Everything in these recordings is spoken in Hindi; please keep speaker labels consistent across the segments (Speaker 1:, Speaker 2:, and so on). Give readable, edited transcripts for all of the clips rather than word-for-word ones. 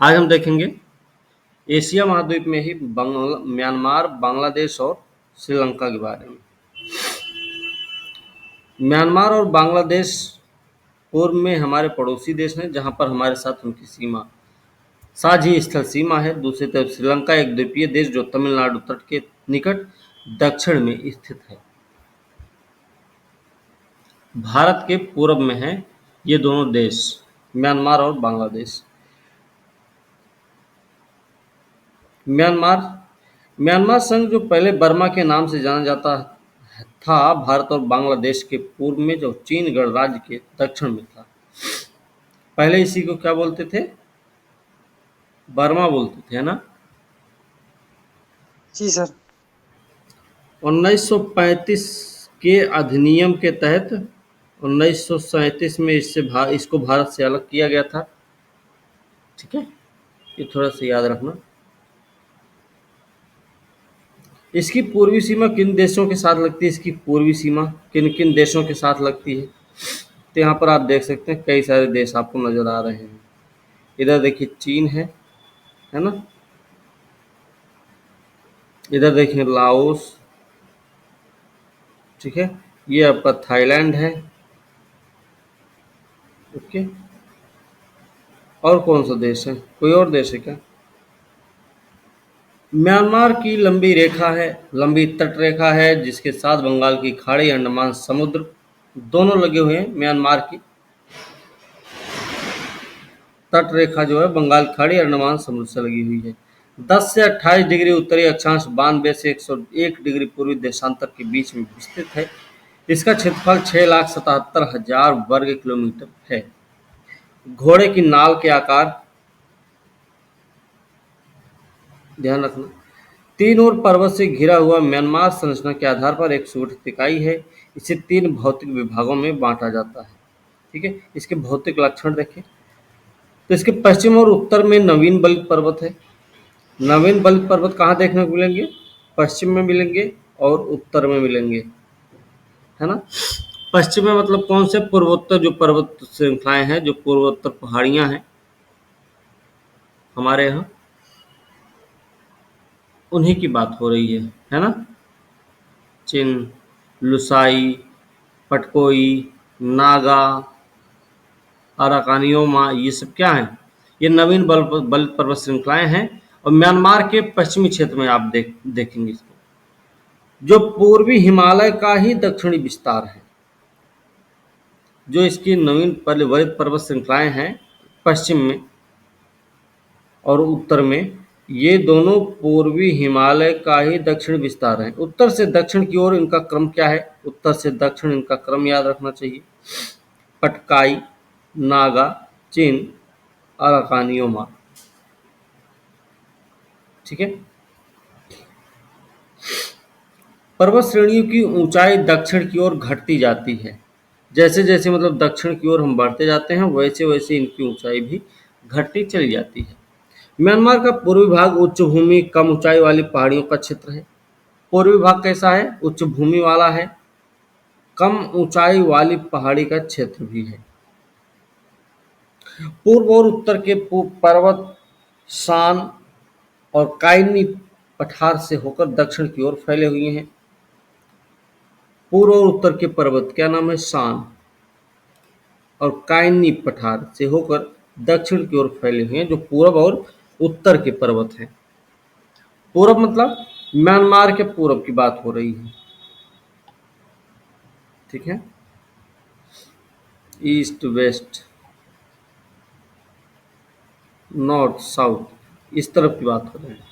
Speaker 1: आज हम देखेंगे एशिया महाद्वीप में ही म्यांमार, बांग्लादेश और श्रीलंका के बारे में। म्यांमार और बांग्लादेश पूर्व में हमारे पड़ोसी देश हैं, जहां पर हमारे साथ उनकी सीमा साझी स्थल सीमा है। दूसरी तरफ श्रीलंका एक द्वीपीय देश जो तमिलनाडु तट के निकट दक्षिण में स्थित है। भारत के पूर्व में है ये दोनों देश, म्यांमार और बांग्लादेश। म्यांमार म्यांमार संघ जो पहले बर्मा के नाम से जाना जाता था, भारत और बांग्लादेश के पूर्व में जो चीन गणराज्य के दक्षिण में था। पहले इसी को क्या बोलते थे? बर्मा बोलते थे, है ना।
Speaker 2: जी सर।
Speaker 1: 1935 के अधिनियम के तहत 1937 में इसको भारत से अलग किया गया था। ठीक है, ये थोड़ा सा याद रखना। इसकी पूर्वी सीमा किन देशों के साथ लगती है? इसकी पूर्वी सीमा किन किन देशों के साथ लगती है? तो यहाँ पर आप देख सकते हैं कई सारे देश आपको नजर आ रहे हैं। इधर देखिए चीन है ना। इधर देखिए लाओस, ठीक है। ये आपका थाईलैंड है। ओके, और कौन सा देश है? कोई और देश है क्या? म्यांमार की लंबी तट रेखा है, जिसके साथ बंगाल की खाड़ी, अंडमान समुद्र दोनों लगे हुए हैं। म्यांमार की तट रेखा जो है बंगाल की खाड़ी, अंडमान समुद्र से लगी हुई है। 10 से 28 डिग्री उत्तरी अक्षांश, 92 से 101 डिग्री पूर्वी देशांतर के बीच में विस्तृत है। इसका क्षेत्रफल 6,77,000 वर्ग किलोमीटर है। घोड़े की नाल के आकार, ध्यान रखना, तीन ओर पर्वत से घिरा हुआ म्यांमार संरचना के आधार पर एक सुगठित इकाई है। इसे 3 भौतिक विभागों में बांटा जाता है। ठीक है, इसके भौतिक लक्षण देखें तो इसके पश्चिम और उत्तर में नवीन बलित पर्वत है। नवीन बलित पर्वत कहाँ देखने को मिलेंगे? पश्चिम में मिलेंगे और उत्तर में मिलेंगे, है ना। पश्चिम में मतलब कौन से? पूर्वोत्तर जो पर्वत श्रृंखलाएं हैं, जो पूर्वोत्तर पहाड़ियां हैं हमारे यहाँ, उन्हीं की बात हो रही है ना। चिन, लुसाई, पटकोई, नागा, अराकानियोमा, ये सब क्या है? ये नवीन बलित पर्वत श्रृंखलाएं हैं। और म्यांमार के पश्चिमी क्षेत्र में आप देखेंगे इसको, जो पूर्वी हिमालय का ही दक्षिणी विस्तार है। जो इसकी नवीन बलित पर्वत श्रृंखलाएं हैं पश्चिम में और उत्तर में, ये दोनों पूर्वी हिमालय का ही दक्षिण विस्तार है। उत्तर से दक्षिण की ओर इनका क्रम क्या है? उत्तर से दक्षिण इनका क्रम याद रखना चाहिए। पटकाई, नागा, चिन, अराकानियोमा। ठीक है। पर्वत श्रेणियों की ऊंचाई दक्षिण की ओर घटती जाती है। जैसे जैसे मतलब दक्षिण की ओर हम बढ़ते जाते हैं, वैसे वैसे इनकी ऊंचाई भी घटती चली जाती है। म्यांमार का पूर्वी भाग उच्च भूमि, कम ऊंचाई वाली पहाड़ियों का क्षेत्र है। पूर्वी भाग कैसा है? उच्च भूमि वाला है, कम ऊंचाई वाली पहाड़ी का क्षेत्र भी है। पूर्व और उत्तर के पर्वत शान और काइनी पठार से होकर दक्षिण की ओर फैले हुए हैं। पूर्व और उत्तर के पर्वत क्या नाम है? शान और काइनी पठार से होकर दक्षिण की ओर फैले हुए हैं, जो पूर्व और उत्तर के पर्वत हैं। पूर्व मतलब म्यांमार के पूर्व की बात हो रही है। ठीक है, ईस्ट वेस्ट नॉर्थ साउथ इस तरफ की बात हो रही है।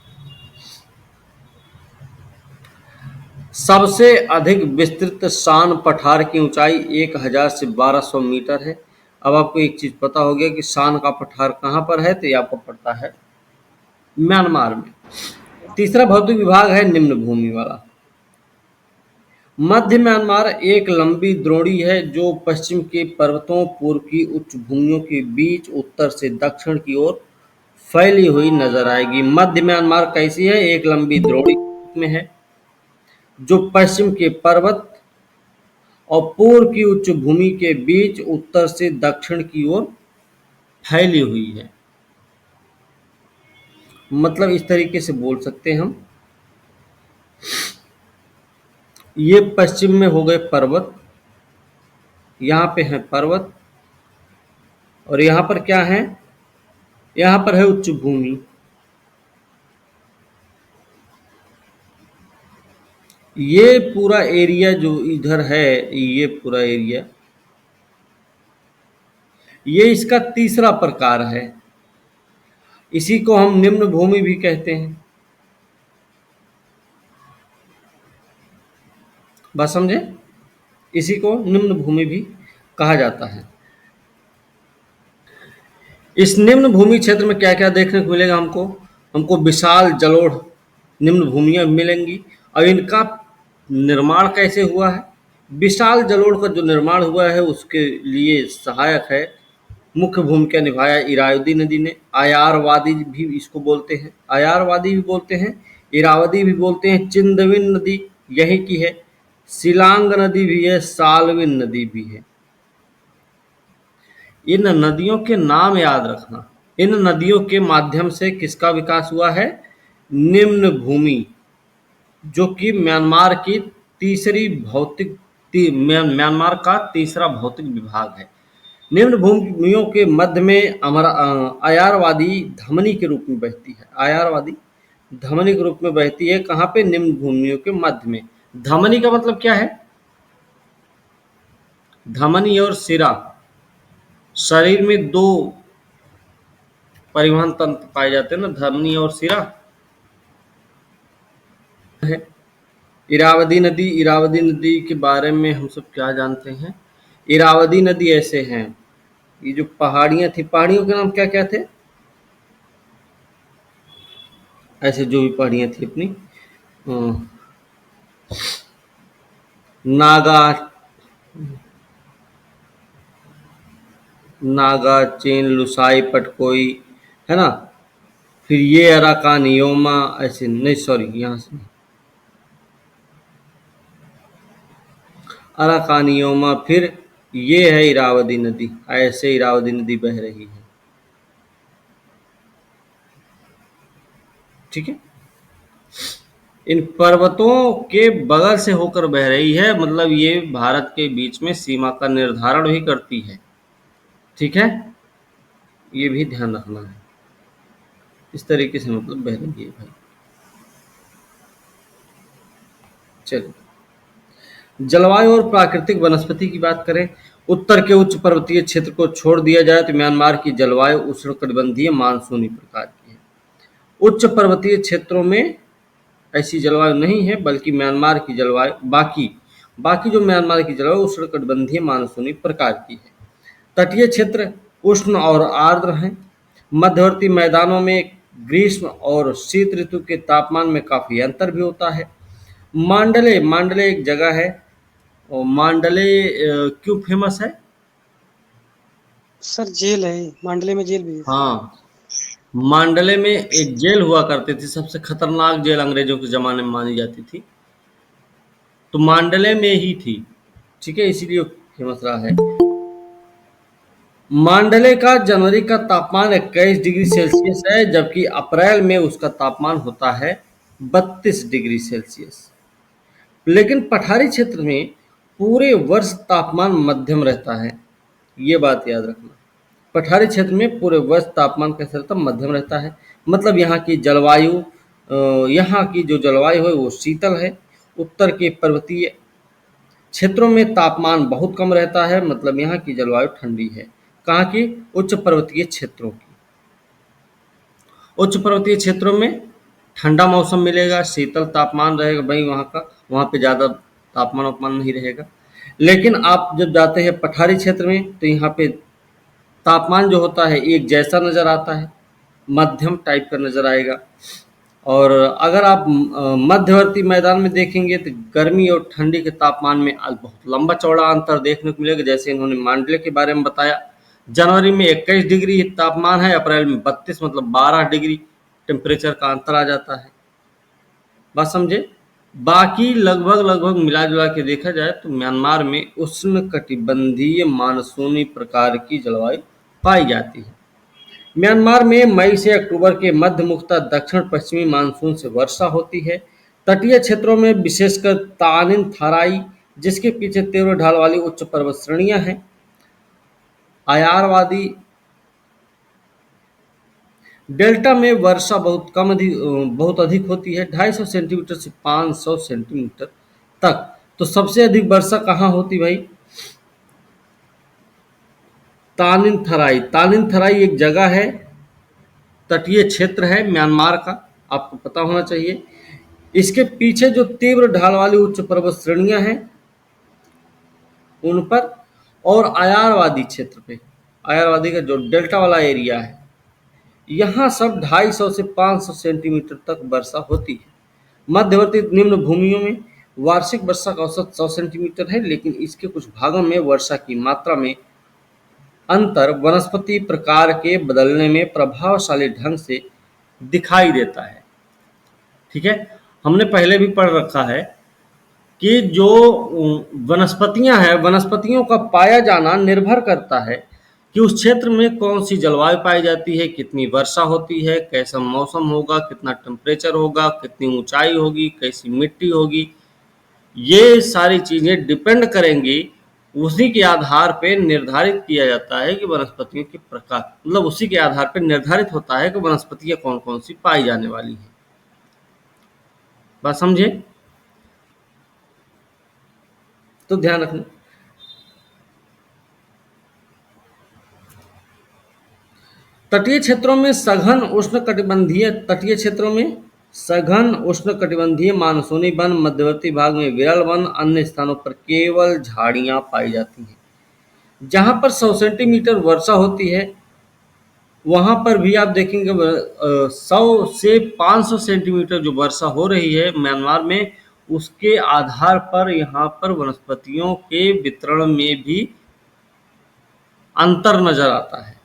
Speaker 1: सबसे अधिक विस्तृत शान पठार की ऊंचाई 1000 से 1200 मीटर है। अब आपको एक चीज पता हो गया कि शान का पठार कहाँ पर है, तो ये आपको पड़ता है म्यांमार में। तीसरा भौतिक विभाग है निम्न भूमि वाला। मध्य म्यांमार एक लंबी द्रोणी है, जो पश्चिम के पर्वतों, पूर्व की उच्च भूमियों के बीच उत्तर से दक्षिण की ओर फैली हुई नजर आएगी। मध्य म्यांमार कैसी है? एक लंबी द्रोणी में है, जो पश्चिम के पर्वत और पूर्व की उच्च भूमि के बीच उत्तर से दक्षिण की ओर फैली हुई है। मतलब इस तरीके से बोल सकते हैं हम, ये पश्चिम में हो गए पर्वत, यहाँ पे है पर्वत, और यहाँ पर क्या है, यहाँ पर है उच्च भूमि। ये पूरा एरिया जो इधर है, ये पूरा एरिया, ये इसका तीसरा प्रकार है। इसी को हम निम्न भूमि भी कहते हैं। बात समझे? इसी को निम्न भूमि भी कहा जाता है। इस निम्न भूमि क्षेत्र में क्या क्या देखने को मिलेगा हमको? हमको विशाल जलोढ़ निम्न भूमियाँ मिलेंगी। और इनका निर्माण कैसे हुआ है? विशाल जलोढ़ का जो निर्माण हुआ है उसके लिए सहायक है, मुख्य भूमिका निभाया इरावदी नदी ने। आयारवादी भी इसको बोलते हैं, आयारवादी भी बोलते हैं, इरावदी भी बोलते हैं। चिंदविन नदी यहीं की है, सिलांग नदी भी है, सालविन नदी भी है। इन नदियों के नाम याद रखना। इन नदियों के माध्यम से किसका विकास हुआ है? निम्न भूमि, जो कि म्यांमार की तीसरी भौतिक म्यांमार का तीसरा भौतिक विभाग है। निम्न भूमियों के मध्य में हमारा आयारवादी धमनी के रूप में बहती है। आयारवादी धमनी के रूप में बहती है। कहाँ पे? निम्न भूमियों के मध्य में। धमनी का मतलब क्या है? धमनी और सिरा, शरीर में दो परिवहन तंत्र पाए जाते हैं ना, धमनी और सिरा है। इरावदी नदी के बारे में हम सब क्या जानते हैं? इरावदी नदी ऐसे हैं, ये जो पहाड़ियाँ थी, पहाड़ियों के नाम क्या क्या थे? ऐसे जो भी पहाड़ियाँ थी अपनी, नागा नागा, चेन, लुसाई, पटकोई, है ना। फिर ये अराकानियोमा, ऐसे नहीं, सॉरी यहाँ से अराकानियोमा। फिर ये है इरावदी नदी, ऐसे इरावदी नदी बह रही है। ठीक है, इन पर्वतों के बगल से होकर बह रही है, मतलब ये भारत के बीच में सीमा का निर्धारण भी करती है। ठीक है, ये भी ध्यान रखना है। इस तरीके से मतलब बह रही है भाई। चलिए, जलवायु और प्राकृतिक वनस्पति की बात करें। उत्तर के उच्च पर्वतीय क्षेत्र को छोड़ दिया जाए तो म्यांमार की जलवायु उष्णकटिबंधीय मानसूनी प्रकार की है। उच्च पर्वतीय क्षेत्रों में ऐसी जलवायु नहीं है, बल्कि म्यांमार की जलवायु बाकी बाकी जो म्यांमार की जलवायु उष्णकटिबंधीय मानसूनी प्रकार की है। तटीय क्षेत्र उष्ण और आर्द्र हैं। मध्यवर्ती मैदानों में ग्रीष्म और शीत ऋतु के तापमान में काफी अंतर भी होता है। मांडले मांडले एक जगह है, और मांडले क्यों फेमस है?
Speaker 2: सर जेल है, मांडले में जेल भी है।
Speaker 1: हाँ, मांडले में एक जेल हुआ करती थी, सबसे खतरनाक जेल अंग्रेजों के ज़माने में मानी जाती थी, तो मांडले में ही थी। ठीक है, इसीलिए फेमस रहा है। मांडले का जनवरी का तापमान 21 डिग्री सेल्सियस है, जबकि अप्रैल में उसका तापमान होता है 32 डिग्री सेल्सियस। लेकिन पठारी क्षेत्र में पूरे वर्ष तापमान मध्यम रहता है, ये बात याद रखना। पठारी क्षेत्र में पूरे वर्ष तापमान कैसा रहता है? मध्यम रहता है। मतलब यहाँ की जो जलवायु है वो शीतल है। उत्तर के पर्वतीय क्षेत्रों में तापमान बहुत कम रहता है, मतलब यहाँ की जलवायु ठंडी है। कहाँ की? उच्च पर्वतीय क्षेत्रों की। उच्च पर्वतीय क्षेत्रों में ठंडा मौसम मिलेगा, शीतल तापमान रहेगा भाई वहाँ का, वहाँ पे ज़्यादा तापमान वापमान नहीं रहेगा। लेकिन आप जब जाते हैं पठारी क्षेत्र में तो यहाँ पे तापमान जो होता है एक जैसा नज़र आता है, मध्यम टाइप का नज़र आएगा। और अगर आप मध्यवर्ती मैदान में देखेंगे तो गर्मी और ठंडी के तापमान में बहुत लंबा चौड़ा अंतर देखने को मिलेगा। जैसे इन्होंने मांडले के बारे में बताया, जनवरी में 21 डिग्री तापमान है, अप्रैल में 32, मतलब 12 डिग्री टेम्परेचर का अंतर आ जाता है। बात समझे? बाकी लगभग लगभग मिला जुला के देखा जाए तो म्यांमार में उष्ण कटिबंधीय मानसूनी प्रकार की जलवायु पाई जाती है। म्यांमार में मई से अक्टूबर के मध्य मुख्यतः दक्षिण पश्चिमी मानसून से वर्षा होती है। तटीय क्षेत्रों में विशेषकर तानिन थाराई, जिसके पीछे तीव्र ढाल वाली उच्च पर्वत श्रेणियां हैं, आयारवादी डेल्टा में वर्षा बहुत अधिक होती है, 250 सेंटीमीटर से 500 सेंटीमीटर तक। तो सबसे अधिक वर्षा कहाँ होती भाई? तानिन थराई एक जगह है, तटीय क्षेत्र है म्यांमार का, आपको पता होना चाहिए। इसके पीछे जो तीव्र ढाल वाली उच्च पर्वत श्रेणियां हैं उन पर, और आयारवादी क्षेत्र पे, आयारवादी का जो डेल्टा वाला एरिया है, यहाँ सब 250 से 500 सेंटीमीटर तक वर्षा होती है। मध्यवर्ती निम्न भूमियों में वार्षिक वर्षा का औसत 100 सेंटीमीटर है, लेकिन इसके कुछ भागों में वर्षा की मात्रा में अंतर वनस्पति प्रकार के बदलने में प्रभावशाली ढंग से दिखाई देता है। ठीक है, हमने पहले भी पढ़ रखा है कि जो वनस्पतियां हैं, वनस्पतियों का पाया जाना निर्भर करता है कि उस क्षेत्र में कौन सी जलवायु पाई जाती है, कितनी वर्षा होती है, कैसा मौसम होगा, कितना टेम्परेचर होगा, कितनी ऊंचाई होगी, कैसी मिट्टी होगी। ये सारी चीज़ें डिपेंड करेंगी, उसी के आधार पे निर्धारित किया जाता है कि वनस्पतियों के प्रकार, मतलब उसी के आधार पे निर्धारित होता है कि वनस्पतियां कौन कौन सी पाई जाने वाली हैं। बात समझे? तो ध्यान रखना। तटीय क्षेत्रों में सघन उष्णकटिबंधीय मानसूनी वन, मध्यवर्ती भाग में विरल वन, अन्य स्थानों पर केवल झाड़ियां पाई जाती हैं। जहां पर 100 सेंटीमीटर वर्षा होती है, वहां पर भी आप देखेंगे 100 से 500 सेंटीमीटर जो वर्षा हो रही है म्यांमार में, उसके आधार पर यहाँ पर वनस्पतियों के वितरण में भी अंतर नजर आता है।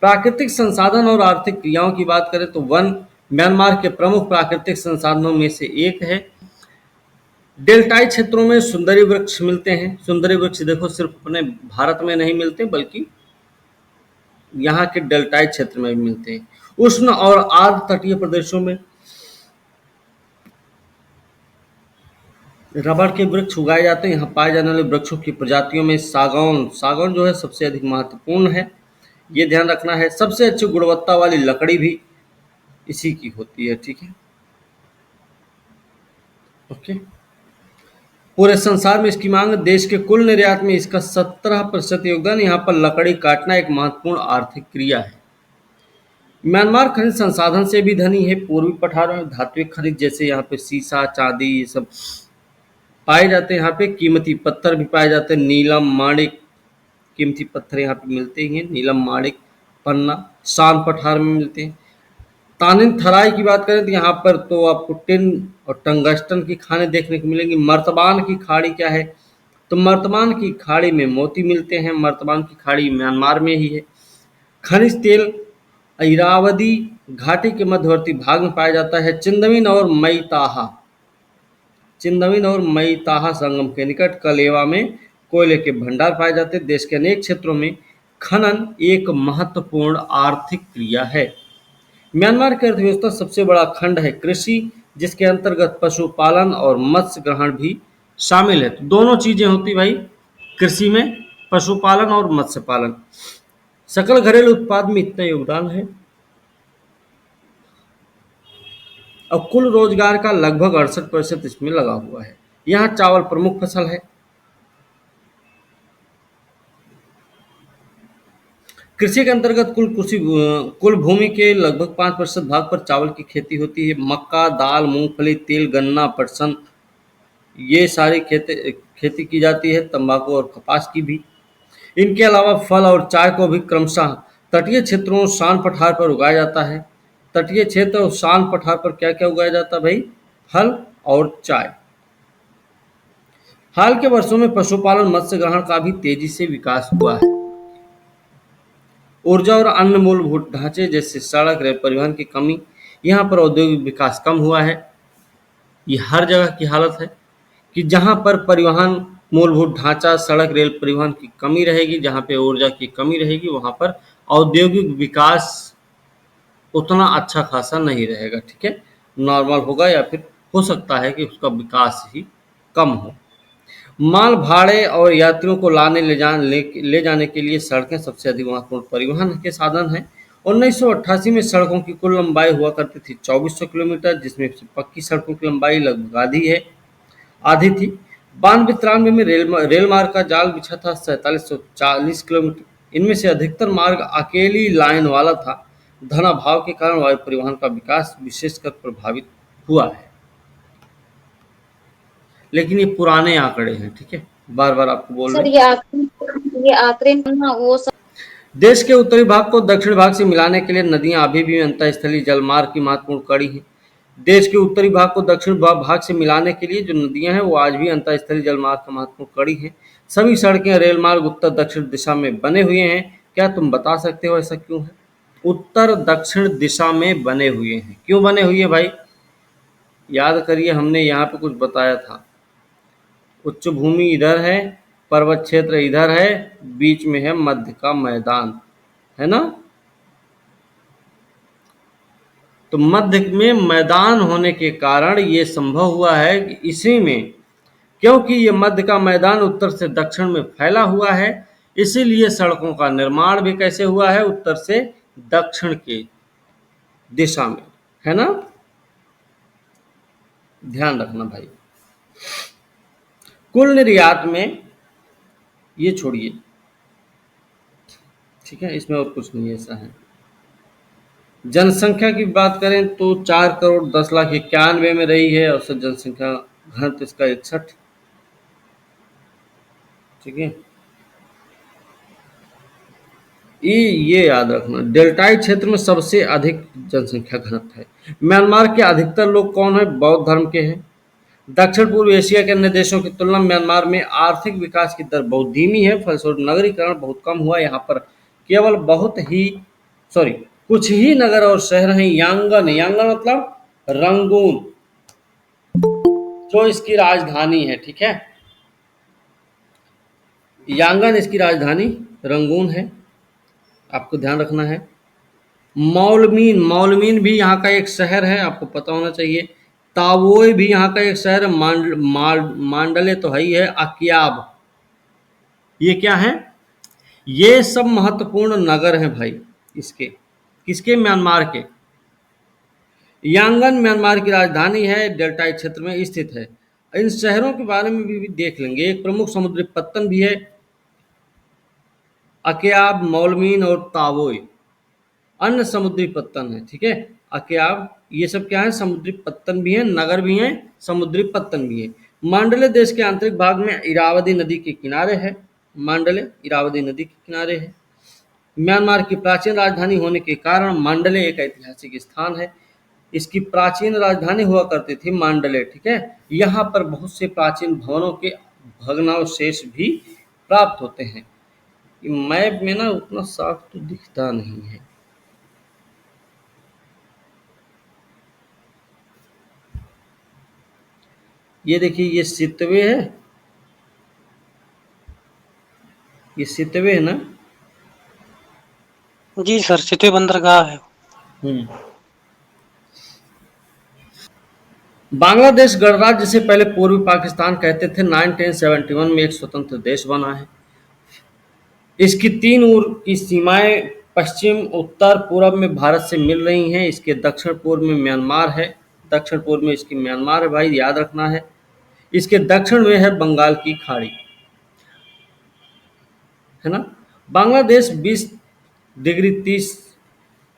Speaker 1: प्राकृतिक संसाधन और आर्थिक क्रियाओं की बात करें तो वन म्यांमार के प्रमुख प्राकृतिक संसाधनों में से एक है। डेल्टाई क्षेत्रों में सुंदरी वृक्ष मिलते हैं। सुंदरी वृक्ष देखो सिर्फ अपने भारत में नहीं मिलते, बल्कि यहाँ के डेल्टाई क्षेत्र में भी मिलते हैं। उष्ण और आर्द्र तटीय प्रदेशों में रबड़ के वृक्ष उगाए जाते हैं। यहाँ पाए जाने वाले वृक्षों की प्रजातियों में सागौन जो है सबसे अधिक महत्वपूर्ण है, ये ध्यान रखना है। सबसे अच्छी गुणवत्ता वाली लकड़ी भी इसी की होती है। ठीक है, ओके। पूरे संसार में इसकी मांग, देश के कुल निर्यात में इसका 17% योगदान। यहाँ पर लकड़ी काटना एक महत्वपूर्ण आर्थिक क्रिया है। म्यांमार खनिज संसाधन से भी धनी है। पूर्वी पठारों में धात्विक खनिज जैसे यहाँ पे सीसा, चांदी, ये सब पाए जाते हैं। यहाँ पे कीमती पत्थर भी पाए जाते हैं, नीलम, माणिक, कीमती पत्थर यहाँ पे मिलते ही हैं। नीलम, माणिक, पन्ना शान पठार में मिलते हैं। तानिन थराई की बात करें तो यहाँ पर तो आपको टिन और टंगस्टन की खानें देखने को मिलेंगी। मर्तबान की खाड़ी क्या है? तो मर्तबान की खाड़ी में मोती मिलते हैं। मर्तबान की खाड़ी म्यांमार में ही है। खनिज तेल इरावदी घाटी के मध्यवर्ती भाग में पाया जाता है। चिंदमिन और मईताहा संगम के निकट कलेवा में कोयले के भंडार पाए जाते हैं। देश के अनेक क्षेत्रों में खनन एक महत्वपूर्ण आर्थिक क्रिया है। म्यांमार की अर्थव्यवस्था सबसे बड़ा खंड है कृषि, जिसके अंतर्गत पशुपालन और मत्स्य ग्रहण भी शामिल है। तो दोनों चीजें होती भाई कृषि में, पशुपालन और मत्स्य पालन। सकल घरेलू उत्पाद में इतना योगदान है और कुल रोजगार का लगभग 68% इसमें लगा हुआ है। यहाँ चावल प्रमुख फसल है। कृषि के अंतर्गत कुल भूमि के लगभग 5% भाग पर चावल की खेती होती है। मक्का, दाल, मूंगफली, तिल, गन्ना, पटसन, ये सारी खेती की जाती है। तंबाकू और कपास की भी। इनके अलावा फल और चाय को भी क्रमशः तटीय क्षेत्रों, शान पठार पर उगाया जाता है। तटीय क्षेत्र और शान पठार पर क्या क्या उगाया जाता है भाई? फल और चाय। हाल के वर्षों में पशुपालन, मत्स्य ग्रहण का भी तेजी से विकास हुआ है। ऊर्जा और अन्य मूलभूत ढांचे जैसे सड़क, रेल परिवहन की कमी, यहाँ पर औद्योगिक विकास कम हुआ है। ये हर जगह की हालत है कि जहाँ पर परिवहन, मूलभूत ढांचा, सड़क, रेल परिवहन की कमी रहेगी, जहाँ पे ऊर्जा की कमी रहेगी, वहाँ पर औद्योगिक विकास उतना अच्छा खासा नहीं रहेगा, ठीक है, नॉर्मल होगा या फिर हो सकता है कि उसका विकास ही कम हो। माल भाड़े और यात्रियों को ले जाने के लिए सड़कें सबसे अधिक महत्वपूर्ण परिवहन के साधन हैं। 1988 में सड़कों की कुल लंबाई हुआ करती थी 2400 किलोमीटर, जिसमें से पक्की सड़कों की लंबाई लगभग आधी थी। 92-93 में रेल मार्ग का जाल बिछा था 4740 किलोमीटर। इनमें से अधिकतर मार्ग अकेली लाइन वाला था। धनाभाव के कारण वायु परिवहन का विकास विशेषकर प्रभावित हुआ है। लेकिन ये पुराने आंकड़े हैं, ठीक है, बार बार आपको बोल रहे
Speaker 3: सर
Speaker 1: हैं।
Speaker 3: ये आखिरी ना वो सब।
Speaker 1: देश के उत्तरी भाग को दक्षिण भाग से मिलाने के लिए नदियां अभी भी अंतःस्थलीय जलमार्ग की महत्वपूर्ण कड़ी हैं। देश के उत्तरी भाग को दक्षिण भाग से मिलाने के लिए जो नदियां हैं वो आज भी अंतःस्थलीय जलमार्ग का महत्वपूर्ण कड़ी हैं। सभी सड़कें रेल मार्ग उत्तर दक्षिण दिशा में बने हुए हैं। क्या तुम बता सकते हो ऐसा क्यों है? उत्तर दक्षिण दिशा में बने हुए हैं, क्यों बने हुए हैं भाई? याद करिए, हमने यहाँ पे कुछ बताया था। उच्च भूमि इधर है, पर्वत क्षेत्र इधर है, बीच में है मध्य का मैदान, है ना। तो मध्य में मैदान होने के कारण ये संभव हुआ है कि इसी में, क्योंकि ये मध्य का मैदान उत्तर से दक्षिण में फैला हुआ है, इसीलिए सड़कों का निर्माण भी कैसे हुआ है? उत्तर से दक्षिण की दिशा में, है ना। ध्यान रखना भाई। कुल निर्यात में, ये छोड़िए, ठीक है, इसमें और कुछ नहीं ऐसा है। जनसंख्या की बात करें तो 4,10,91,000 में रही है औसत जनसंख्या घनत्व इसका 61, ठीक है। ये याद रखना, डेल्टाई क्षेत्र में सबसे अधिक जनसंख्या घनत्व है। म्यांमार के अधिकतर लोग कौन है? बौद्ध धर्म के हैं। दक्षिण पूर्व एशिया के अन्य देशों की तुलना में म्यांमार में आर्थिक विकास की दर बहुत धीमी है, फलस्वरूप नगरीकरण बहुत कम हुआ। यहाँ पर केवल कुछ ही नगर और शहर हैं। यांगन, यांगन मतलब रंगून, जो इसकी राजधानी है, ठीक है। यांगन इसकी राजधानी रंगून है, आपको ध्यान रखना है। मौलमीन, मौलमीन भी यहाँ का एक शहर है, आपको पता होना चाहिए। तावोय भी यहाँ का एक शहर है। मांडले तो है ही है। अकियाब, ये क्या है? ये सब महत्वपूर्ण नगर हैं भाई इसके, किसके? म्यांमार के। यांगन म्यांमार की राजधानी है, डेल्टाई क्षेत्र में स्थित है। इन शहरों के बारे में भी देख लेंगे। एक प्रमुख समुद्री पत्तन भी है, अकियाब, मौलमीन और तावोय। अन्य समुद्री पत्तन है, ठीक है। अकियाब, ये सब क्या है? समुद्री पत्तन भी हैं, नगर भी हैं, समुद्री पत्तन भी है। मांडले देश के आंतरिक भाग में इरावदी नदी के किनारे है। मांडले इरावदी नदी के किनारे है। म्यांमार की प्राचीन राजधानी होने के कारण मांडले एक ऐतिहासिक स्थान है। इसकी प्राचीन राजधानी हुआ करती थी मांडले, ठीक है। यहाँ पर बहुत से प्राचीन भवनों के भग्नावशेष भी प्राप्त होते हैं। मैप में ना उतना साफ तो दिखता नहीं है। ये देखिए, ये सितवे है, ये सितवे है ना।
Speaker 2: जी सर, सितवे बंदरगाह है।
Speaker 1: हम्म। बांग्लादेश गणराज्य से पहले पूर्वी पाकिस्तान कहते थे। 1971 में एक स्वतंत्र देश बना है। इसकी 3 ओर की सीमाएं पश्चिम, उत्तर, पूर्व में भारत से मिल रही हैं। इसके दक्षिण पूर्व में म्यांमार है। दक्षिण पूर्व में इसकी म्यांमार है भाई, याद रखना है। इसके दक्षिण में है बंगाल की खाड़ी, है ना। बांग्लादेश 20 डिग्री 30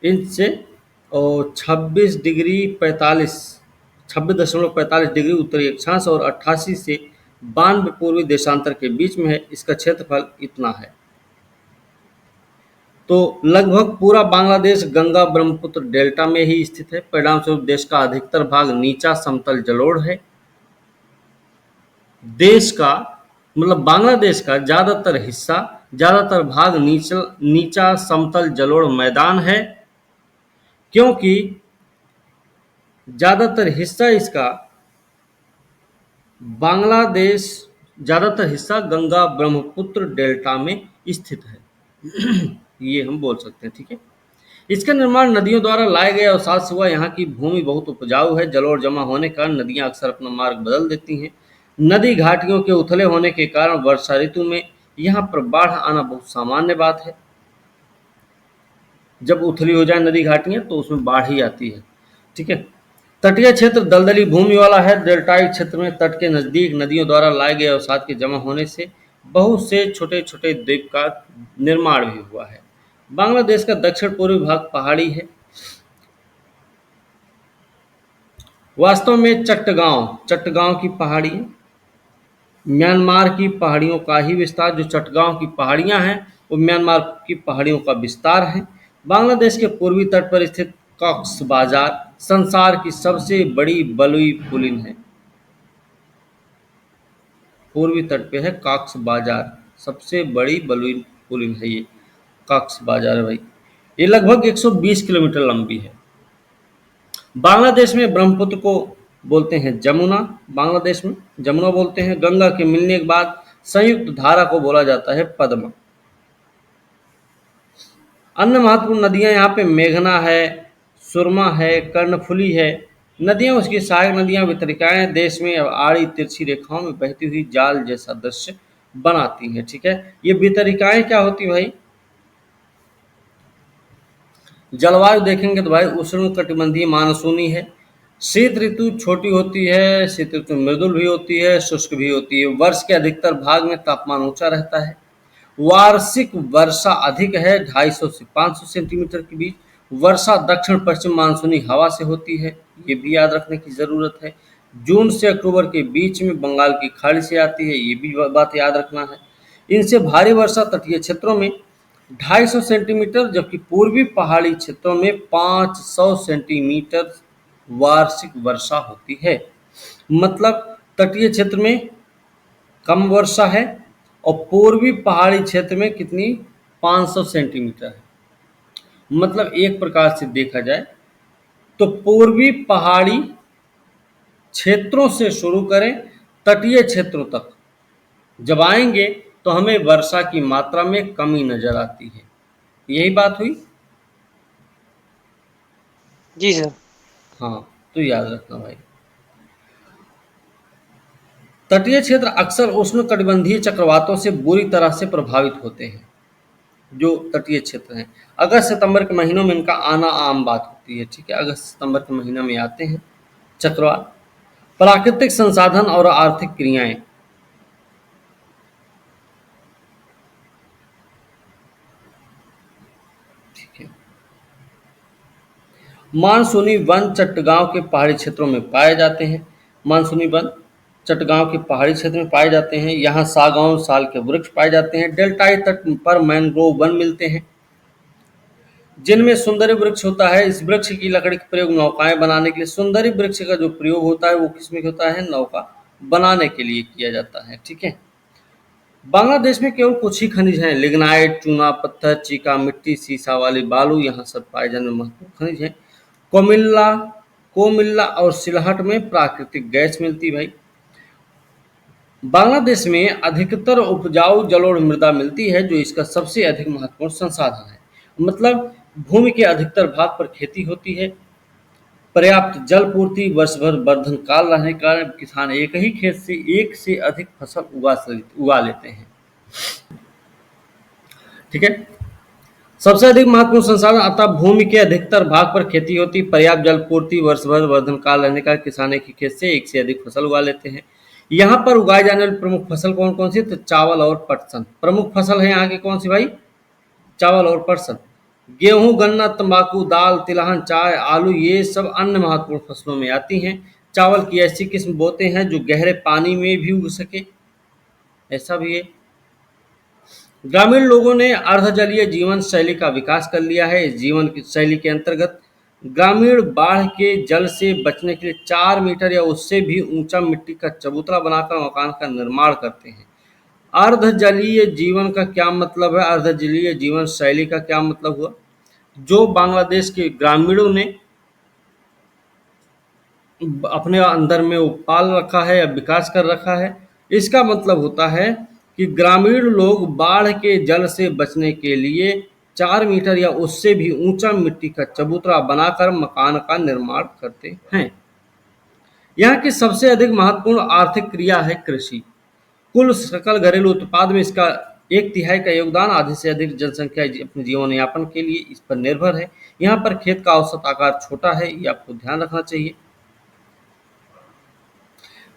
Speaker 1: इंच से और 26.45 डिग्री उत्तरी अक्षांश और 88 से 92 पूर्वी देशांतर के बीच में है। इसका क्षेत्रफल इतना है। तो लगभग पूरा बांग्लादेश गंगा ब्रह्मपुत्र डेल्टा में ही स्थित है। परिणाम स्वरूप देश का अधिकतर भाग नीचा समतल जलोढ़ है। देश का मतलब बांग्लादेश का ज़्यादातर भाग नीचा समतल जलोढ़ मैदान है, क्योंकि ज़्यादातर हिस्सा इसका बांग्लादेश ज़्यादातर हिस्सा गंगा ब्रह्मपुत्र डेल्टा में स्थित है। ये हम बोल सकते हैं, ठीक है। इसका निर्माण नदियों द्वारा लाए गए अवसाद से हुआ। यहाँ की भूमि बहुत उपजाऊ है। जलोढ़ जमा होने के कारण नदियाँ अक्सर अपना मार्ग बदल देती हैं। नदी घाटियों के उथले होने के कारण वर्षा ऋतु में यहाँ पर बाढ़ आना बहुत सामान्य बात है। जब उथली हो जाए नदी घाटियाँ तो उसमें बाढ़ ही आती है, ठीक है। तटीय क्षेत्र दलदली भूमि वाला है। डेल्टाई क्षेत्र में तट के नज़दीक नदियों द्वारा लाए गए अवसाद के जमा होने से बहुत से छोटे छोटे द्वीप का निर्माण भी हुआ है। बांग्लादेश का दक्षिण पूर्वी भाग पहाड़ी है। वास्तव में चट्टगांव की पहाड़ी है। म्यांमार की पहाड़ियों का ही विस्तार, जो चट्टगांव की पहाड़ियां हैं वो म्यांमार की पहाड़ियों का विस्तार है। बांग्लादेश के पूर्वी तट पर स्थित कॉक्स बाजार संसार की सबसे बड़ी बलुई पुलिन है। पूर्वी तट पे है कॉक्स बाजार, सबसे बड़ी बलुई पुलिन है ये कॉक्स बाजार है भाई। ये लगभग 120 किलोमीटर लंबी है। बांग्लादेश में ब्रह्मपुत्र को बोलते हैं जमुना, बांग्लादेश में जमुना बोलते हैं। गंगा के मिलने के बाद संयुक्त धारा को बोला जाता है पद्मा। अन्य महत्वपूर्ण नदियां यहाँ पे मेघना है, सुरमा है, कर्णफुली है। नदियां उसकी सहायक नदियां वितरिकाएं देश में आड़ी तिरछी रेखाओं में बहती हुई जाल जैसा दृश्य बनाती हैं, ठीक है। ये वितरिकाएं क्या होती भाई? जलवायु देखेंगे तो भाई उष्णकटिबंधीय मानसूनी है। शीत ऋतु छोटी होती है, शीत ऋतु मृदुल भी होती है, शुष्क भी होती है। वर्ष के अधिकतर भाग में तापमान ऊंचा रहता है। वार्षिक वर्षा अधिक है, 250 से 500 सेंटीमीटर के बीच। वर्षा दक्षिण पश्चिम मानसूनी हवा से होती है, ये भी याद रखने की ज़रूरत है। जून से अक्टूबर के बीच में बंगाल की खाड़ी से आती है, ये भी बात याद रखना है। इनसे भारी वर्षा तटीय क्षेत्रों में 250 सेंटीमीटर, जबकि पूर्वी पहाड़ी क्षेत्रों में 500 सेंटीमीटर वार्षिक वर्षा होती है। मतलब तटीय क्षेत्र में कम वर्षा है और पूर्वी पहाड़ी क्षेत्र में कितनी? 500 सेंटीमीटर है। मतलब एक प्रकार से देखा जाए तो पूर्वी पहाड़ी क्षेत्रों से शुरू करें तटीय क्षेत्रों तक जब आएंगे तो हमें वर्षा की मात्रा में कमी नजर आती है। यही बात हुई।
Speaker 2: जी सर।
Speaker 1: हाँ, तो याद रखना भाई। तटीय क्षेत्र अक्सर उष्णकटिबंधीय चक्रवातों से बुरी तरह से प्रभावित होते हैं। जो तटीय क्षेत्र हैं, अगस्त सितंबर के महीनों में इनका आना आम बात होती है, ठीक है। अगस्त सितंबर के महीने में आते हैं चक्रवात। प्राकृतिक संसाधन और आर्थिक क्रियाएं। ठीक है। मानसूनी वन चट्टगांव के पहाड़ी क्षेत्रों में पाए जाते हैं। मानसूनी वन चट्टगांव के पहाड़ी क्षेत्र में पाए जाते हैं। यहाँ सागौन साल के वृक्ष पाए जाते हैं। डेल्टाई तट पर मैंग्रोव वन मिलते हैं जिनमें सुंदरी वृक्ष होता है। इस वृक्ष की लकड़ी का प्रयोग नौकाएं बनाने के लिए, सुंदरी वृक्ष का जो प्रयोग होता है वो किसमें होता है? नौका बनाने के लिए किया जाता है, ठीक है। बांग्लादेश में केवल कुछ ही खनिज हैं। लिग्नाइट, चूना पत्थर, चीका मिट्टी, सीसा वाली बालू यहाँ सब पाए जाने वाले महत्वपूर्ण खनिज हैं। कोमिल्ला और सिलहट में प्राकृतिक गैस मिलती भाई। बांग्लादेश में अधिकतर उपजाऊ जलोढ़ मृदा मिलती है जो इसका सबसे अधिक महत्वपूर्ण संसाधन है। मतलब भूमि के अधिकतर भाग पर खेती होती है। पर्याप्त जल पूर्ति, वर्ष भर वर्धन काल रहने के कारण किसान एक ही खेत से एक से अधिक फसल उगा लेते हैं, ठीक है। सबसे अधिक महत्वपूर्ण संसाधन, अतः भूमि के अधिकतर भाग पर खेती होती, पर्याप्त जल पूर्ति, वर्ष भर वर्धन काल रहने का किसान एक ही खेत से एक से अधिक फसल उगा लेते हैं। यहाँ पर उगाए जाने वाली प्रमुख फसल कौन कौन सी? तो चावल और पटसन प्रमुख फसल है यहाँ की। कौन सी भाई? चावल और पटसन। गेहूं, गन्ना, तंबाकू, दाल, तिलहन, चाय, आलू, ये सब अन्य महत्वपूर्ण फसलों में आती हैं। चावल की ऐसी किस्म बोते हैं जो गहरे पानी में भी उग सके, ऐसा भी है। ग्रामीण लोगों ने अर्धजलीय जीवन शैली का विकास कर लिया है। इस जीवन की शैली के अंतर्गत ग्रामीण बाढ़ के जल से बचने के लिए 4 मीटर या उससे भी ऊंचा मिट्टी का चबूतरा बनाकर मकान का निर्माण करते हैं। अर्धजलीय जीवन का क्या मतलब है? अर्धजलीय जीवन शैली का क्या मतलब हुआ? जो बांग्लादेश के ग्रामीणों ने अपने अंदर में वो पाल रखा है या विकास कर रखा है, इसका मतलब होता है कि ग्रामीण लोग बाढ़ के जल से बचने के लिए 4 मीटर या उससे भी ऊंचा मिट्टी का चबूतरा बनाकर मकान का निर्माण करते हैं। यहाँ की सबसे अधिक महत्वपूर्ण आर्थिक क्रिया है कृषि। कुल सकल घरेलू उत्पाद में इसका 1/3 का योगदान, आधे से अधिक जनसंख्या अपने जीवन यापन के लिए इस पर निर्भर है। यहाँ पर खेत का औसत आकार छोटा है, ये आपको ध्यान रखना चाहिए।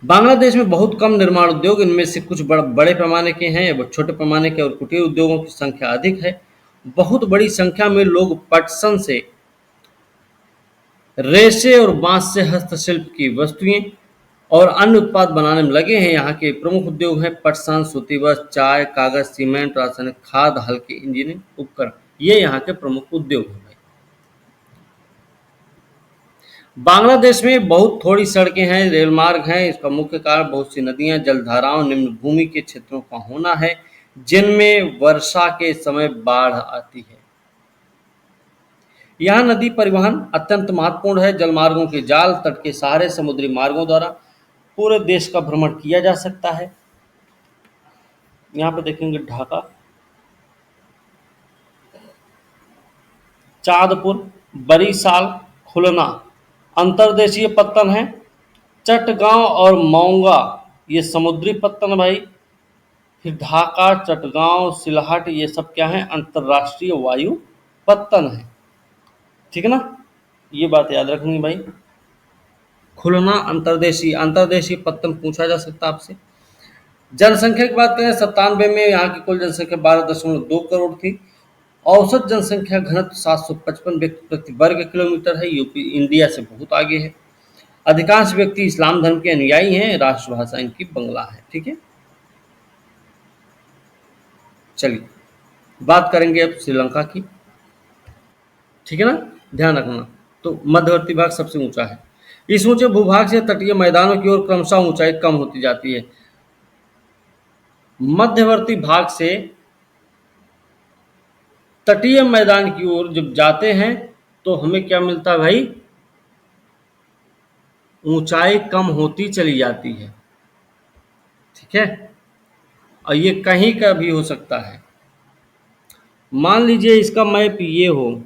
Speaker 1: बांग्लादेश में बहुत कम निर्माण उद्योग, इनमें से कुछ बड़े पैमाने के हैं व छोटे पैमाने के, और कुटीर उद्योगों की संख्या अधिक है। बहुत बड़ी संख्या में लोग पटसन से, रेशे और बांस से हस्तशिल्प की वस्तुएं और अन्य उत्पाद बनाने में लगे हैं। यहाँ के प्रमुख उद्योग हैं पटसन, सूती वस्त्र, चाय, कागज, सीमेंट, रासायनिक खाद, हल्के इंजीनियरिंग उपकरण। ये यहाँ के प्रमुख उद्योग हैं। बांग्लादेश में बहुत थोड़ी सड़कें हैं, रेल मार्ग हैं। इसका मुख्य कारण बहुत सी नदियां, जलधाराओं, निम्न भूमि के क्षेत्रों का होना है, जिनमें वर्षा के समय बाढ़ आती है। यहाँ नदी परिवहन अत्यंत महत्वपूर्ण है। जलमार्गों के जाल, तट के सहारे, समुद्री मार्गों द्वारा पूरे देश का भ्रमण किया जा सकता है। यहाँ पे देखेंगे ढाका, चांदपुर, बरीशाल, खुलना अंतर्देशीय पत्तन है। चटगांव और मौंगा ये समुद्री पत्तन है भाई। फिर ढाका, चटगांव, सिलहट ये सब क्या है, अंतर्राष्ट्रीय वायु पत्तन है। ठीक है ना, ये बात याद रखनी भाई। खुलना अंतर्देशीय पत्तन पूछा जा सकता है आपसे। जनसंख्या की बात करें, 97 में यहाँ की कुल जनसंख्या 12.2 करोड़ थी। औसत जनसंख्या घनत्व 755 व्यक्ति प्रति वर्ग किलोमीटर है। यूपी इंडिया से बहुत आगे है। अधिकांश व्यक्ति इस्लाम धर्म के अनुयायी हैं। राष्ट्रभाषा इनकी बंगला है। ठीक है, चलिए बात करेंगे अब श्रीलंका की। ठीक है ना, ध्यान रखना। तो मध्यवर्ती भाग सबसे ऊंचा है। इस ऊंचे भूभाग से तटीय मैदानों की ओर क्रमशः ऊंचाई कम होती जाती है। मध्यवर्ती भाग से तटीय मैदान की ओर जब जाते हैं तो हमें क्या मिलता है भाई, ऊंचाई कम होती चली जाती है। ठीक है, और ये कहीं का भी हो सकता है। मान लीजिए इसका मैप ये हो,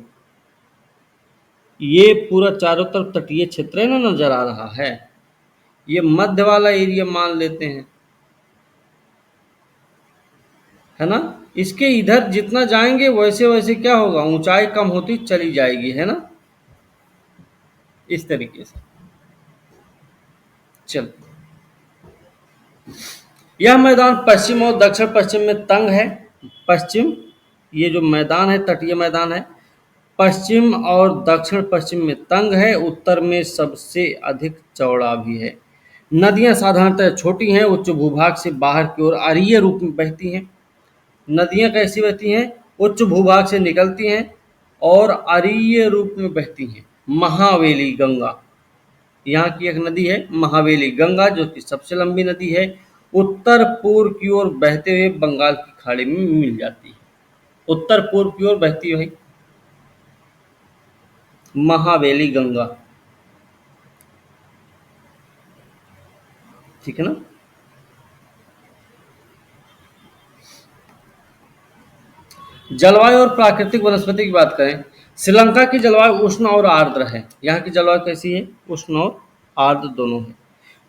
Speaker 1: ये पूरा चारों तरफ तटीय क्षेत्र है ना, नजर आ रहा है। ये मध्य वाला एरिया मान लेते हैं, है ना। इसके इधर जितना जाएंगे वैसे वैसे क्या होगा, ऊंचाई कम होती चली जाएगी, है ना, इस तरीके से। चल, यह मैदान पश्चिम और दक्षिण पश्चिम में तंग है। पश्चिम, ये जो मैदान है तटीय मैदान है, पश्चिम और दक्षिण पश्चिम में तंग है, उत्तर में सबसे अधिक चौड़ा भी है। नदियां साधारणतः छोटी हैं, उच्च भूभाग से बाहर की ओर अरीय रूप में बहती हैं। नदियां कैसी बहती हैं, उच्च भूभाग से निकलती हैं और अरीय रूप में बहती हैं। महावेली गंगा यहाँ की एक नदी है, महावेली गंगा, जो कि सबसे लंबी नदी है। उत्तर पूर्व की ओर बहते हुए बंगाल की खाड़ी में मिल जाती है। उत्तर पूर्व की ओर बहती है भाई महावेली गंगा। ठीक है ना। जलवायु और प्राकृतिक वनस्पति की बात करें, श्रीलंका की जलवायु उष्ण और आर्द्र है। यहाँ की जलवायु कैसी है, उष्ण और आर्द्र दोनों है।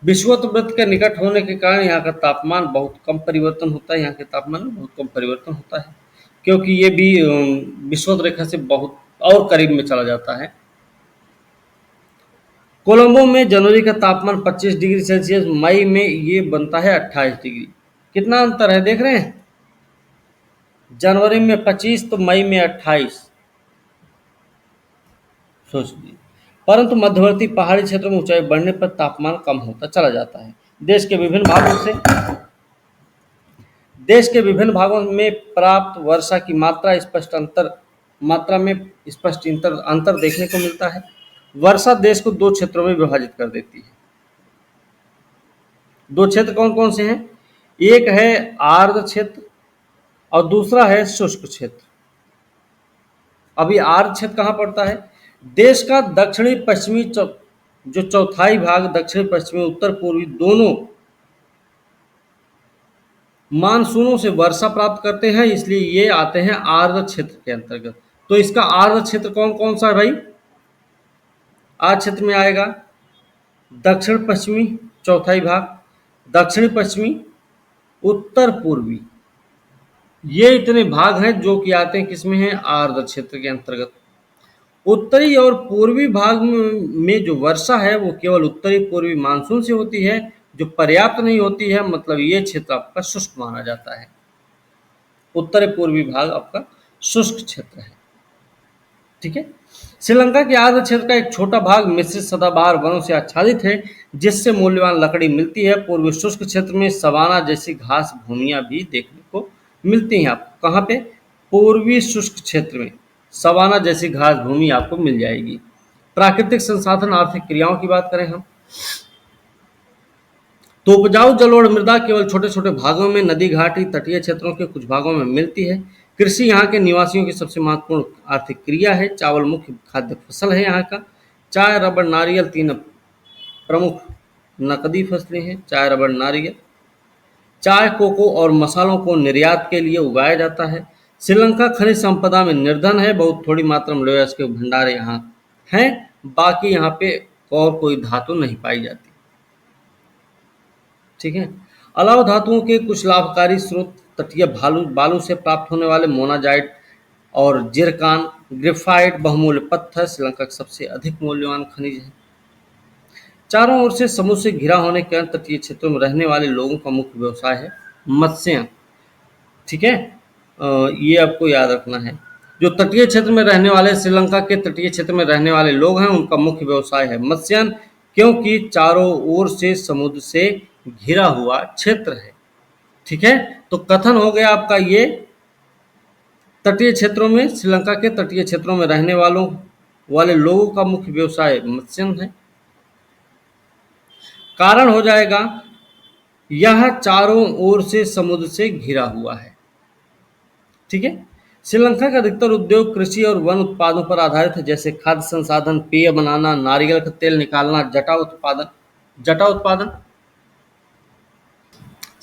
Speaker 1: विषुवत वृत्त के निकट होने के कारण यहाँ का तापमान बहुत कम परिवर्तन होता है। यहाँ के तापमान में बहुत कम परिवर्तन होता है, क्योंकि ये भी विषुवत रेखा से बहुत और करीब में चला जाता है। कोलंबो में जनवरी का तापमान 25 डिग्री सेल्सियस, मई में ये बनता है 28 डिग्री। कितना अंतर है देख रहे हैं, जनवरी में 25 तो मई में 28। सोच लीजिए। परंतु मध्यवर्ती पहाड़ी क्षेत्रों में ऊंचाई बढ़ने पर तापमान कम होता चला जाता है। देश के विभिन्न भागों में प्राप्त वर्षा की मात्रा में स्पष्ट अंतर देखने को मिलता है। वर्षा देश को दो क्षेत्रों में विभाजित कर देती है। दो क्षेत्र कौन कौन से हैं, एक है आर्द्र क्षेत्र और दूसरा है शुष्क क्षेत्र। अभी आर्द्र क्षेत्र कहाँ पड़ता है, देश का दक्षिणी पश्चिमी जो चौथाई भाग, दक्षिण पश्चिमी उत्तर पूर्वी दोनों मानसूनों से वर्षा प्राप्त करते हैं, इसलिए ये आते हैं आर्द्र क्षेत्र के अंतर्गत। तो इसका आर्द्र क्षेत्र कौन कौन सा है भाई? आर्द्र क्षेत्र में आएगा दक्षिण पश्चिमी चौथाई भाग, दक्षिण पश्चिमी, उत्तर पूर्वी, ये इतने भाग हैं जो कि आते हैं किसमें हैं? आर्द्र क्षेत्र के अंतर्गत। उत्तरी और पूर्वी भाग में जो वर्षा है वो केवल उत्तरी पूर्वी मानसून से होती है, जो पर्याप्त नहीं होती है, मतलब ये क्षेत्र आपका शुष्क माना जाता है। उत्तरी पूर्वी भाग आपका शुष्क क्षेत्र है, ठीक है। श्रीलंका के आर्द्र क्षेत्र का एक छोटा भाग मिश्रित सदाबहार वनों से आच्छादित है, जिससे मूल्यवान लकड़ी मिलती है। पूर्वी शुष्क क्षेत्र में सवाना जैसी घास भूमियां भी देखने को मिलती हैं आपको। कहाँ पे? पूर्वी शुष्क क्षेत्र में सवाना जैसी घास भूमि आपको मिल जाएगी। प्राकृतिक संसाधन आर्थिक क्रियाओं की बात करें हम, तो उपजाऊ जलोढ़ मृदा केवल छोटे छोटे भागों में, नदी घाटी तटीय क्षेत्रों के कुछ भागों में मिलती है। कृषि यहाँ के निवासियों की सबसे महत्वपूर्ण आर्थिक क्रिया है। चावल मुख्य खाद्य फसल है यहाँ का। चाय, रबड़, नारियल तीन प्रमुख नकदी फसलें हैं। चाय, रबड़, नारियल। चाय, कोको और मसालों को निर्यात के लिए उगाया जाता है। श्रीलंका खनिज संपदा में निर्धन है। बहुत थोड़ी मात्रा में लोहा के भंडार यहाँ हैं। बाकी यहाँ पे और कोई धातु नहीं पाई जाती, ठीक है। अलाव धातुओं के कुछ लाभकारी स्रोत तटीय बालू से प्राप्त होने वाले मोनाजाइट और जिरकान, ग्रेफाइट, बहुमूल्य पत्थर श्रीलंका का सबसे अधिक मूल्यवान खनिज है। चारों ओर से समुद्र से घिरा होने के कारण तटीय क्षेत्रों में रहने वाले लोगों का मुख्य व्यवसाय है मत्स्य, ठीक है। ये आपको याद रखना है। जो तटीय क्षेत्र में रहने वाले, श्रीलंका के तटीय क्षेत्र में रहने वाले लोग हैं, उनका मुख्य व्यवसाय है मत्स्यन, क्योंकि चारों ओर से समुद्र से घिरा हुआ क्षेत्र है, ठीक है। तो कथन हो गया आपका ये, तटीय क्षेत्रों में, श्रीलंका के तटीय क्षेत्रों में रहने वाले लोगों का मुख्य व्यवसाय मत्स्यन है। कारण हो जाएगा यह चारों ओर से समुद्र से घिरा हुआ है, ठीक है। श्रीलंका का अधिकतर उद्योग कृषि और वन उत्पादों पर आधारित है, जैसे खाद्य संसाधन, पेय बनाना, नारियल का तेल निकालना, जटा उत्पादन।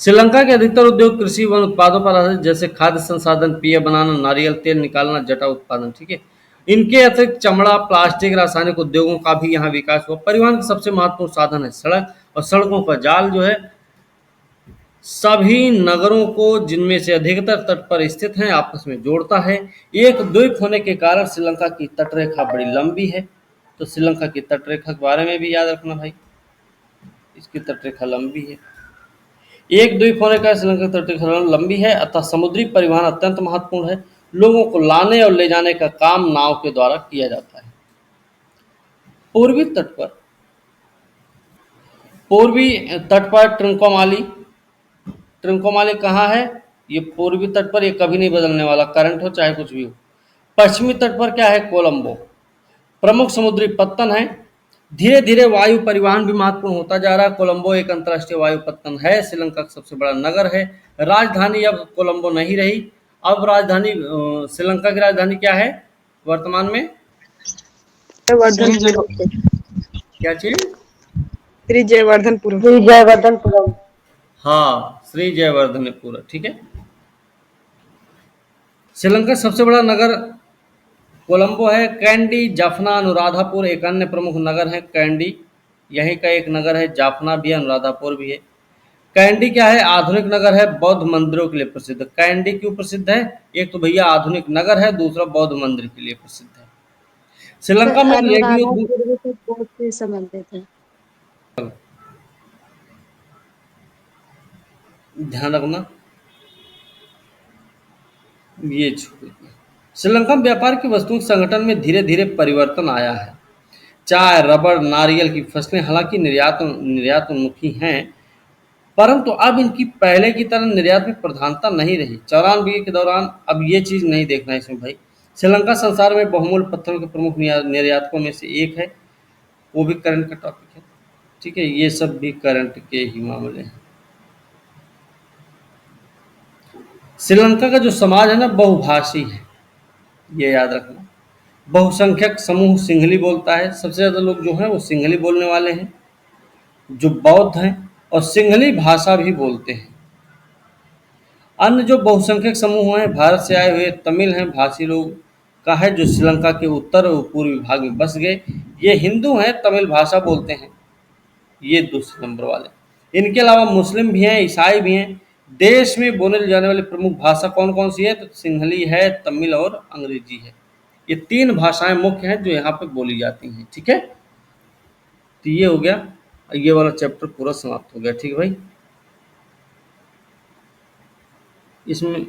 Speaker 1: श्रीलंका के अधिकतर उद्योग कृषि वन उत्पादों पर आधारित, जैसे खाद्य संसाधन, पेय बनाना, नारियल तेल निकालना, जटा उत्पादन, ठीक है। इनके अतिरिक्त चमड़ा, प्लास्टिक, रासायनिक उद्योगों का भी यहाँ विकास हुआ। परिवहन का सबसे महत्वपूर्ण साधन है सड़क, और सड़कों का जाल जो है सभी नगरों को, जिनमें से अधिकतर तट पर स्थित हैं, आपस में जोड़ता है। एक द्वीप होने के कारण श्रीलंका की तटरेखा बड़ी लंबी है। तो श्रीलंका की तटरेखा के बारे में भी याद रखना भाई, इसकी तटरेखा लंबी है। एक द्वीप होने का श्रीलंका की तटरेखा लंबी है, अतः समुद्री परिवहन अत्यंत महत्वपूर्ण है। लोगों को लाने और ले जाने का काम नाव के द्वारा किया जाता है। पूर्वी तट पर ट्रिंकोमाली कहाँ है? ये पूर्वी तट पर, ये कभी नहीं बदलने वाला, करंट हो चाहे कुछ भी हो। पश्चिमी तट पर क्या है? कोलंबो। प्रमुख समुद्री पत्तन है। धीरे धीरे वायु परिवहन भी महत्वपूर्ण होता जा रहा है। कोलंबो एक अंतर्राष्ट्रीय वायु पत्तन है, श्रीलंका का सबसे बड़ा नगर है। राजधानी अब कोलंबो नहीं रही, अब राजधानी श्रीलंका की राजधानी क्या है वर्तमान में? क्या चीज?
Speaker 4: श्री जयवर्धनपुरम।
Speaker 1: हाँ, श्री जयवर्धनपुरम, ठीक है। श्रीलंका का सबसे बड़ा नगर कोलंबो है। कैंडी, जाफना, अनुराधापुर एक अन्य प्रमुख नगर है। कैंडी यहीं का एक नगर है, जाफना भी है, अनुराधापुर भी है। कैंडी क्या है? आधुनिक नगर है, बौद्ध मंदिरों के लिए प्रसिद्ध। कैंडी क्यों प्रसिद्ध है? एक तो भैया आधुनिक नगर है, दूसरा बौद्ध मंदिर के लिए प्रसिद्ध है। श्रीलंका में रेडियो
Speaker 3: बहुत से संबंधित है।
Speaker 1: ध्यान रखना, ये श्रीलंका में व्यापार की वस्तुओं के संगठन में धीरे धीरे परिवर्तन आया है। चाय, रबड़, नारियल की फसलें हालांकि निर्यात उन्मुखी हैं, परंतु अब इनकी पहले की तरह निर्यात में प्रधानता नहीं रही। 94 के दौरान अब ये चीज़ नहीं देखना इसमें भाई। श्रीलंका संसार में बहुमूल्य पत्थरों के प्रमुख निर्यातकों में से एक है, वो भी करंट का टॉपिक है, ठीक है। ये सब भी करंट के ही मामले हैं। श्रीलंका का जो समाज है ना, बहुभाषी है, ये याद रखना। बहुसंख्यक समूह सिंहली बोलता है। सबसे ज़्यादा लोग जो हैं वो सिंहली बोलने वाले हैं, जो बौद्ध हैं, और सिंहली भाषा भी बोलते हैं। अन्य जो बहुसंख्यक समूह हैं, भारत से आए हुए तमिल हैं भाषी लोग का है, जो श्रीलंका के उत्तर और पूर्वी भाग में बस गए। ये हिंदू हैं, तमिल भाषा बोलते हैं, ये दूसरे नंबर वाले। इनके अलावा मुस्लिम भी हैं, ईसाई भी हैं। देश में बोले जाने वाली प्रमुख भाषा कौन कौन सी है? तो सिंहली है, तमिल और अंग्रेजी है। ये 3 भाषाएं मुख्य हैं जो यहाँ पे बोली जाती हैं। ठीक है, तो ये हो गया, ये वाला चैप्टर पूरा समाप्त हो गया। ठीक है भाई, इसमें